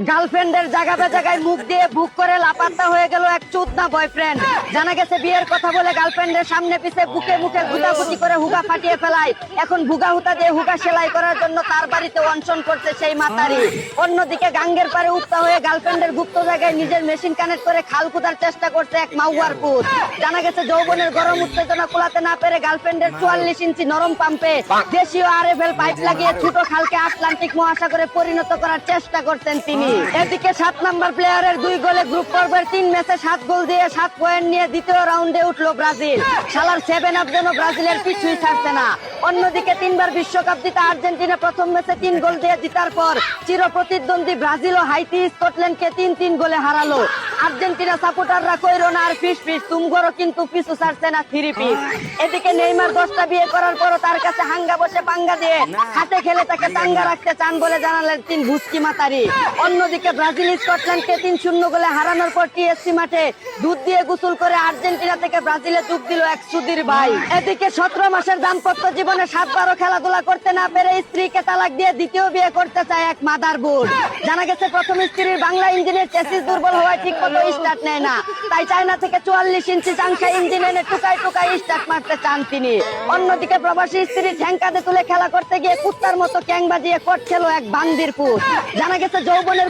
গার্লফ্রেন্ডের জায়গায় জায়গায় মুখ দিয়ে বুক করে লাপাত্তা হয়ে গেল এক চোদনা বয়ফ্রেন্ড। জানা গেছে বিয়ের কথা বলে গার্লফ্রেন্ডের সামনে পিছে বুকে মুখে গুতাগুতি করে হুগা ফাটিয়ে ফেলায়। এখন ভুগা হুতা দিয়ে হুগা সেলাই করার জন্য তার বাড়িতে অনশন করছে সেই মাতারি। অন্যদিকে গাঙ্গের পারে উত্তা হয়ে গার্লফ্রেন্ডের গুপ্ত জায়গায় নিজের মেশিন কানেক্ট করে খাল কুদার চেষ্টা করছে এক মাউয়ার পুত। জানা গেছে যৌবনের গরম উত্তেজনা কুলাতে না পেরে গার্লফ্রেন্ডের 44 ইঞ্চি নরম পাম্পে দেশীয় আরএফএল পাইপ লাগিয়ে ছোট খালকে আটলান্টিক মহাসাগরে পরিণত করার চেষ্টা করছেন তিনি। এদিকে 7 নম্বর প্লেয়ারের 2 গোলে গ্রুপ পর্বের 3 ম্যাচে 7 গোল দিয়ে 7 পয়েন্ট নিয়ে দ্বিতীয় রাউন্ডে উঠলো ব্রাজিল। শালার 7 আপ যেন ব্রাজিলের পিছুই ছাড়ছে না। অন্যদিকে 3 বার বিশ্বকাপ জিতা আর্জেন্টিনা প্রথম ম্যাচে 3 গোল দিয়ে জিতার পর চির প্রতিদ্বন্দ্বী ব্রাজিল ও হাইতি স্কটল্যান্ডকে 3-3 গোলে হারালো। আর্জেন্টিনা সাপোর্টাররা কইরো না আর ফিস ফিস, তুমগরও কিন্তু পিছু ছাড়ছে না 3 পিস। এদিকে নেইমার 10টা বিয়ে করার পরও তার কাছে হাঙ্গা বসে পাঙ্গা দিয়ে হাতে খেলে তাকে টাঙ্গা রাখতে চান বলে জানালেন 3 ভুস্কি মাতারি। অন্যদিকে ব্রাজিল স্কটল্যান্ডকে 3-0 গোলে হারানোর পর টিএসসি মাঠে দুধ দিয়ে গোসল করে আর্জেন্টিনা থেকে ব্রাজিলে যোগ দিল এক সুধীর ভাই। এদিকে 17 মাসের দাম্পত্য জীবনে 7 খেলাধুলা করতে না পেরে স্ত্রীকে তালাক দিয়ে দ্বিতীয় বিয়ে করতে চায় এক মাদারবোর্ড। জানা গেছে প্রথম স্ত্রীর বাংলা ইঞ্জিনের চেসিস দুর্বল হওয়ায় ঠিক মতো স্টার্ট নেয় না, তাই চায়না থেকে 44 ইঞ্চি চাংশা ইঞ্জিন এনে টুকাই টুকাই স্টার্ট মারতে চান তিনি। অন্যদিকে প্রবাসী স্ত্রী ঠ্যাংকাতে তুলে খেলা করতে গিয়ে কুত্তার মতো ক্যাং বাজিয়ে কোট খেলো এক বান্দির পুত। জানা গেছে যৌবনের